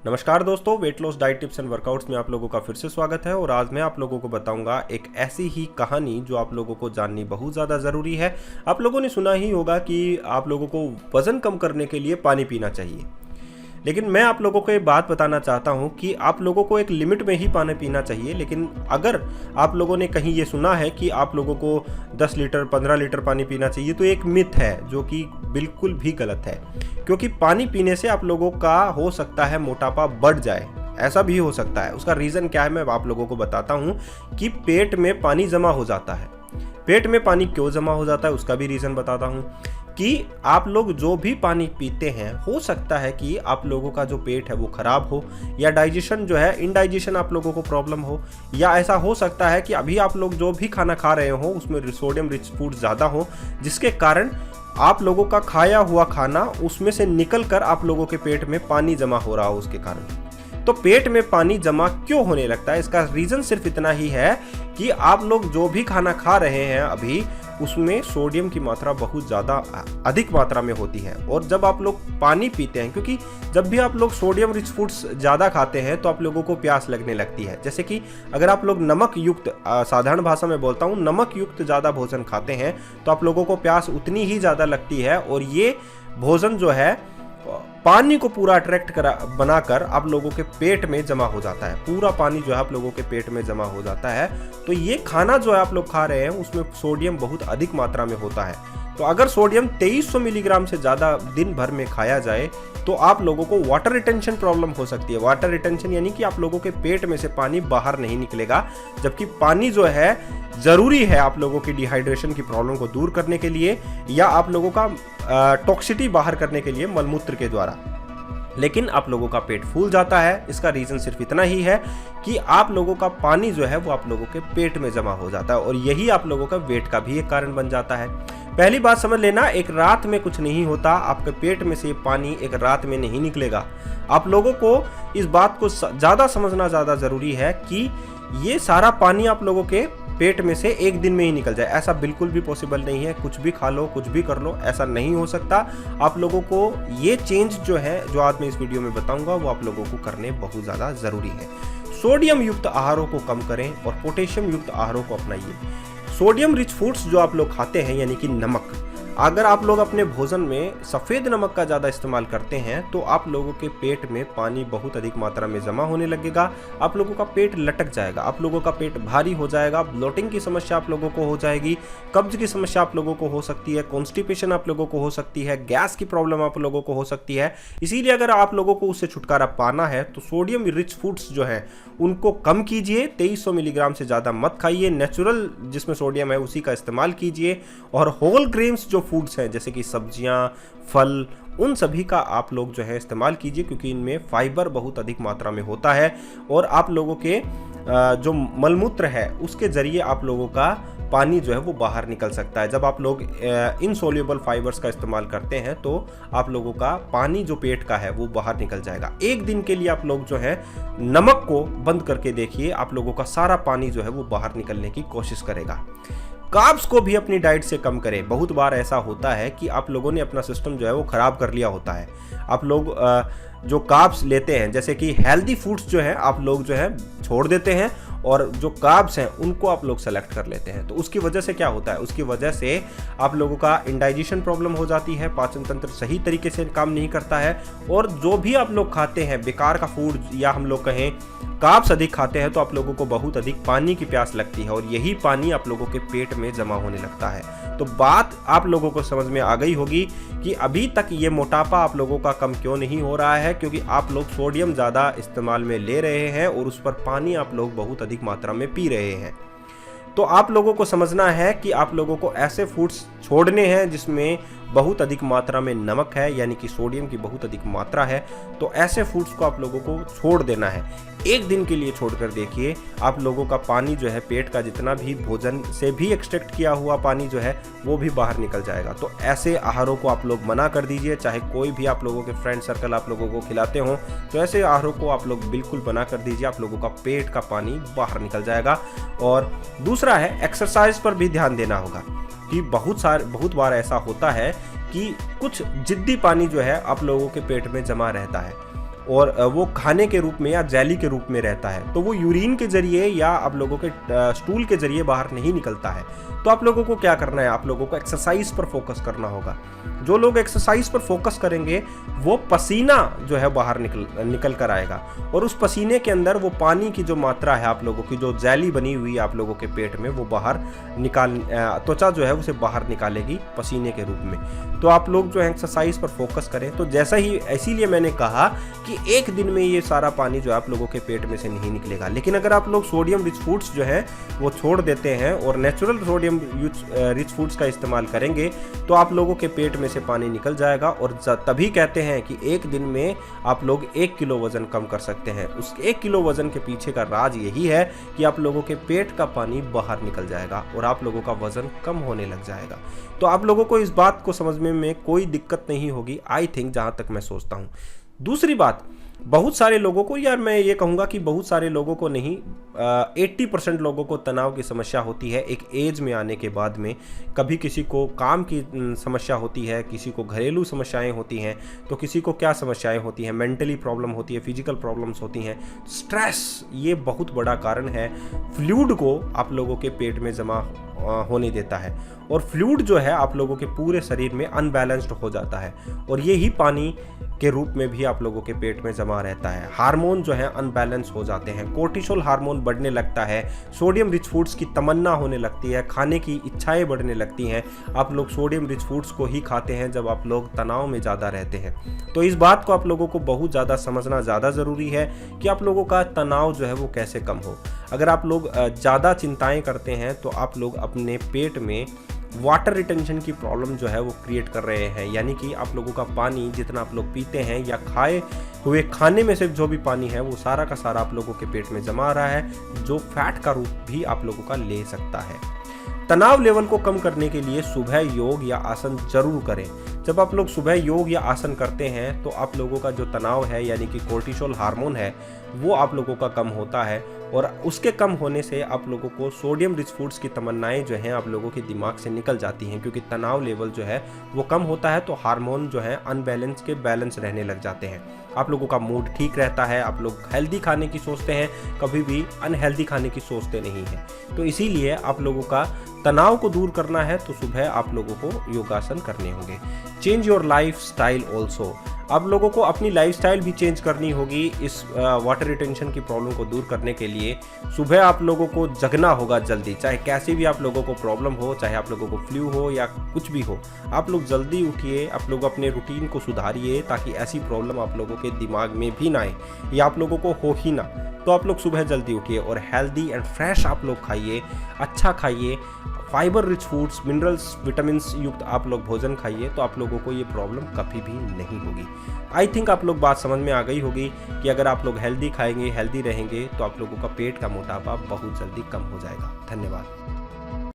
नमस्कार दोस्तों, weight loss diet tips and workouts में आप लोगों का फिर से स्वागत है। और आज मैं आप लोगों को बताऊंगा एक ऐसी ही कहानी जो आप लोगों को जाननी बहुत ज़्यादा ज़रूरी है। आप लोगों ने सुना ही होगा कि आप लोगों को वज़न कम करने के लिए पानी पीना चाहिए, लेकिन मैं आप लोगों को ये बात बताना चाहता हूँ कि आप लोगों को एक लिमिट में ही पानी पीना चाहिए। लेकिन अगर आप लोगों ने कहीं ये सुना है कि आप लोगों को 10 लीटर 15 लीटर पानी पीना चाहिए, तो एक मिथ है जो कि बिल्कुल भी गलत है। क्योंकि पानी पीने से आप लोगों का हो सकता है मोटापा बढ़ जाए, ऐसा भी हो सकता है। उसका रीज़न क्या है मैं आप लोगों को बताता हूँ कि पेट में पानी जमा हो जाता है। पेट में पानी क्यों जमा हो जाता है उसका भी रीज़न बताता हूँ कि आप लोग जो भी पानी पीते हैं, हो सकता है कि आप लोगों का जो पेट है वो खराब हो, या डाइजेशन जो है इनडाइजेशन आप लोगों को प्रॉब्लम हो, या ऐसा हो सकता है कि अभी आप लोग जो भी खाना खा रहे हो उसमें सोडियम रिच फूड ज़्यादा हो, जिसके कारण आप लोगों का खाया हुआ खाना उसमें से निकल कर आप लोगों के पेट में पानी जमा हो रहा हो उसके कारण। तो पेट में पानी जमा क्यों होने लगता है, इसका रीज़न सिर्फ इतना ही है कि आप लोग जो भी खाना खा रहे हैं अभी उसमें सोडियम की मात्रा बहुत ज़्यादा अधिक मात्रा में होती है। और जब आप लोग पानी पीते हैं, क्योंकि जब भी आप लोग सोडियम रिच फूड्स ज़्यादा खाते हैं तो आप लोगों को प्यास लगने लगती है। जैसे कि अगर आप लोग नमक युक्त, साधारण भाषा में बोलता हूँ, नमक युक्त ज़्यादा भोजन खाते हैं तो आप लोगों को प्यास उतनी ही ज़्यादा लगती है। और ये भोजन जो है पानी को पूरा अट्रैक्ट बनाकर आप लोगों के पेट में जमा हो जाता है। पूरा पानी जो है आप लोगों के पेट में जमा हो जाता है। तो ये खाना जो है आप लोग खा रहे हैं उसमें सोडियम बहुत अधिक मात्रा में होता है। तो अगर सोडियम 2300 मिलीग्राम से ज़्यादा दिन भर में खाया जाए तो आप लोगों को वाटर रिटेंशन प्रॉब्लम हो सकती है। वाटर रिटेंशन यानी कि आप लोगों के पेट में से पानी बाहर नहीं निकलेगा, जबकि पानी जो है ज़रूरी है आप लोगों की डिहाइड्रेशन की प्रॉब्लम को दूर करने के लिए, या आप लोगों का टॉक्सिटी बाहर करने के लिए मलमूत्र के द्वारा। लेकिन आप लोगों का पेट फूल जाता है, इसका रीज़न सिर्फ इतना ही है कि आप लोगों का पानी जो है वो आप लोगों के पेट में जमा हो जाता है, और यही आप लोगों का वेट का भी एक कारण बन जाता है। पहली बात समझ लेना, एक रात में कुछ नहीं होता, आपके पेट में से पानी एक रात में नहीं निकलेगा। आप लोगों को इस बात को ज़्यादा समझना ज़्यादा ज़रूरी है कि ये सारा पानी आप लोगों के पेट में से एक दिन में ही निकल जाए, ऐसा बिल्कुल भी पॉसिबल नहीं है। कुछ भी खा लो, कुछ भी कर लो, ऐसा नहीं हो सकता। आप लोगों को ये चेंज जो है, जो आज मैं इस वीडियो में बताऊंगा, वो आप लोगों को करने बहुत ज़्यादा ज़रूरी है। सोडियम युक्त आहारों को कम करें और पोटेशियम युक्त आहारों को अपनाइए। सोडियम रिच फूड्स जो आप लोग खाते हैं यानी कि नमक, अगर आप लोग अपने भोजन में सफ़ेद नमक का ज़्यादा इस्तेमाल करते हैं तो आप लोगों के पेट में पानी बहुत अधिक मात्रा में जमा होने लगेगा। आप लोगों का पेट लटक जाएगा, आप लोगों का पेट भारी हो जाएगा, ब्लोटिंग की समस्या आप लोगों को हो जाएगी, कब्ज की समस्या आप लोगों को हो सकती है, कॉन्स्टिपेशन आप लोगों को हो सकती है, गैस की प्रॉब्लम आप लोगों को हो सकती है। इसीलिए अगर आप लोगों को उससे छुटकारा पाना है तो सोडियम रिच फूड्स जो हैं उनको कम कीजिए। 2300 मिलीग्राम से ज़्यादा मत खाइए, नेचुरल जिसमें सोडियम है उसी का इस्तेमाल कीजिए। और होल ग्रेन्स जो फूड्स हैं जैसे कि सब्जियां, फल, उन सभी का आप लोग जो है इस्तेमाल कीजिए, क्योंकि इनमें फाइबर बहुत अधिक मात्रा में होता है। और आप लोगों के जो मलमूत्र है उसके ज़रिए आप लोगों का पानी जो है वो बाहर निकल सकता है। जब आप लोग इनसोल्यूबल फाइबर्स का इस्तेमाल करते हैं तो आप लोगों का पानी जो पेट का है वो बाहर निकल जाएगा। एक दिन के लिए आप लोग जो है नमक को बंद करके देखिए, आप लोगों का सारा पानी जो है वो बाहर निकलने की कोशिश करेगा। कार्ब्स को भी अपनी डाइट से कम करें। बहुत बार ऐसा होता है कि आप लोगों ने अपना सिस्टम जो है वो ख़राब कर लिया होता है। आप लोग जो कार्ब्स लेते हैं, जैसे कि हेल्दी फूड्स जो है आप लोग जो है छोड़ देते हैं, और जो कार्ब्स हैं उनको आप लोग सेलेक्ट कर लेते हैं। तो उसकी वजह से क्या होता है, उसकी वजह से आप लोगों का इंडाइजेशन प्रॉब्लम हो जाती है, पाचन तंत्र सही तरीके से काम नहीं करता है, और जो भी आप लोग खाते हैं बेकार का फूड, या हम लोग कहें कार्ब्स अधिक खाते हैं, तो आप लोगों को बहुत अधिक पानी की प्यास लगती है, और यही पानी आप लोगों के पेट में जमा होने लगता है। तो बात आप लोगों को समझ में आ गई होगी कि अभी तक ये मोटापा आप लोगों का कम क्यों नहीं हो रहा है, क्योंकि आप लोग सोडियम ज़्यादा इस्तेमाल में ले रहे हैं और उस पर पानी आप लोग बहुत अधिक मात्रा में पी रहे हैं। तो आप लोगों को समझना है कि आप लोगों को ऐसे फूड्स छोड़ने हैं जिसमें बहुत अधिक मात्रा में नमक है, यानी कि सोडियम की बहुत अधिक मात्रा है। तो ऐसे फूड्स को आप लोगों को छोड़ देना है। एक दिन के लिए छोड़कर देखिए, आप लोगों का पानी जो है पेट का जितना भी भोजन से भी एक्सट्रैक्ट किया हुआ पानी जो है वो भी बाहर निकल जाएगा। तो ऐसे आहारों को आप लोग मना कर दीजिए। चाहे कोई भी आप लोगों के फ्रेंड सर्कल आप लोगों को खिलाते हों तो ऐसे आहारों को आप लोग बिल्कुल मना कर दीजिए, आप लोगों का पेट का पानी बाहर निकल जाएगा। और दूसरा है, एक्सरसाइज पर भी ध्यान देना होगा कि बहुत बार ऐसा होता है कि कुछ जिद्दी पानी जो है आप लोगों के पेट में जमा रहता है। और वो खाने के रूप में या जेली के रूप में रहता है, तो वो यूरिन के जरिए या आप लोगों के स्टूल के जरिए बाहर नहीं निकलता है। तो आप लोगों को क्या करना है, आप लोगों को एक्सरसाइज पर फोकस करना होगा। जो लोग एक्सरसाइज पर फोकस करेंगे वो पसीना जो है बाहर निकल कर आएगा, और उस पसीने के अंदर वो पानी की जो मात्रा है आप लोगों की, जो जेली बनी हुई है आप लोगों के पेट में, वो बाहर त्वचा जो है उसे बाहर निकालेगी पसीने के रूप में। तो आप लोग जो है एक्सरसाइज पर फोकस करें। तो जैसा ही, इसीलिए मैंने कहा कि एक दिन में ये सारा पानी जो है आप लोगों के पेट में से नहीं निकलेगा। लेकिन अगर आप लोग सोडियम रिच फूड्स जो है वो छोड़ देते हैं और नेचुरल सोडियम रिच फूड्स का इस्तेमाल करेंगे तो आप लोगों के पेट में से पानी निकल जाएगा। और तभी कहते हैं कि एक दिन में आप लोग 1 किलो वजन कम कर सकते हैं। उस 1 किलो वजन के पीछे का राज यही है कि आप लोगों के पेट का पानी बाहर निकल जाएगा और आप लोगों का वजन कम होने लग जाएगा। तो आप लोगों को इस बात को समझने में कोई दिक्कत नहीं होगी, आई थिंक, जहां तक मैं सोचता हूं। दूसरी बात, बहुत सारे लोगों को, यार मैं ये कहूँगा कि बहुत सारे लोगों को नहीं, 80% लोगों को तनाव की समस्या होती है एक एज में आने के बाद में। कभी किसी को काम की समस्या होती है, किसी को घरेलू समस्याएं होती हैं, तो किसी को क्या समस्याएं होती हैं, मेंटली प्रॉब्लम होती है, फिजिकल प्रॉब्लम्स होती हैं, स्ट्रेस, ये बहुत बड़ा कारण है। फ्लूइड को आप लोगों के पेट में जमा होने देता है, और फ्लूइड जो है आप लोगों के पूरे शरीर में अनबैलेंस्ड हो जाता है, और ये ही पानी के रूप में भी आप लोगों के पेट में जमा रहता है। हार्मोन जो है अनबैलेंस हो जाते हैं, कोर्टिसोल हार्मोन बढ़ने लगता है, सोडियम रिच फूड्स की तमन्ना होने लगती है, खाने की इच्छाएं बढ़ने लगती हैं। आप लोग सोडियम रिच फूड्स को ही खाते हैं जब आप लोग तनाव में ज़्यादा रहते हैं। तो इस बात को आप लोगों को बहुत ज़्यादा समझना ज़्यादा ज़रूरी है कि आप लोगों का तनाव जो है वो कैसे कम हो। अगर आप लोग ज़्यादा चिंताएँ करते हैं तो आप लोग अपने पेट में वाटर रिटेंशन की प्रॉब्लम जो है वो क्रिएट कर रहे हैं, यानी कि आप लोगों का पानी जितना आप लोग पीते हैं या खाए हुए खाने में से जो भी पानी है वो सारा का सारा आप लोगों के पेट में जमा रहा है, जो फैट का रूप भी आप लोगों का ले सकता है। तनाव लेवल को कम करने के लिए सुबह योग या आसन जरूर करें। जब आप लोग सुबह योग या आसन करते हैं तो आप लोगों का जो तनाव है, यानी कि कोर्टिसोल हार्मोन है, वो आप लोगों का कम होता है, और उसके कम होने से आप लोगों को सोडियम रिच फूड्स की तमन्नाएं जो हैं आप लोगों के दिमाग से निकल जाती हैं, क्योंकि तनाव लेवल जो है वो कम होता है, तो हार्मोन जो है अनबैलेंस के बैलेंस रहने लग जाते हैं। आप लोगों का मूड ठीक रहता है, आप लोग हेल्दी खाने की सोचते हैं, कभी भी अनहेल्दी खाने की सोचते नहीं हैं। तो इसीलिए आप लोगों का तनाव को दूर करना है तो सुबह आप लोगों को योगासन करने होंगे। Change your life style also. आप लोगों को अपनी लाइफस्टाइल भी चेंज करनी होगी इस वाटर रिटेंशन की प्रॉब्लम को दूर करने के लिए। सुबह आप लोगों को जगना होगा जल्दी, चाहे कैसी भी आप लोगों को प्रॉब्लम हो, चाहे आप लोगों को फ्लू हो या कुछ भी हो, आप लोग जल्दी उठिए, आप लोग अपने रूटीन को सुधारिए ताकि ऐसी प्रॉब्लम आप लोगों के दिमाग में भी ना आए या आप लोगों को हो ही ना। तो आप लोग सुबह जल्दी उठिए और हेल्दी एंड फ्रेश आप लोग खाइए, अच्छा खाइए, fibre rich foods, minerals, vitamins युक्त आप लोग भोजन खाइए, तो आप लोगों को ये प्रॉब्लम कभी भी नहीं होगी। आई थिंक आप लोग बात समझ में आ गई होगी कि अगर आप लोग हेल्दी खाएंगे, हेल्दी रहेंगे, तो आप लोगों का पेट का मोटापा बहुत जल्दी कम हो जाएगा। धन्यवाद।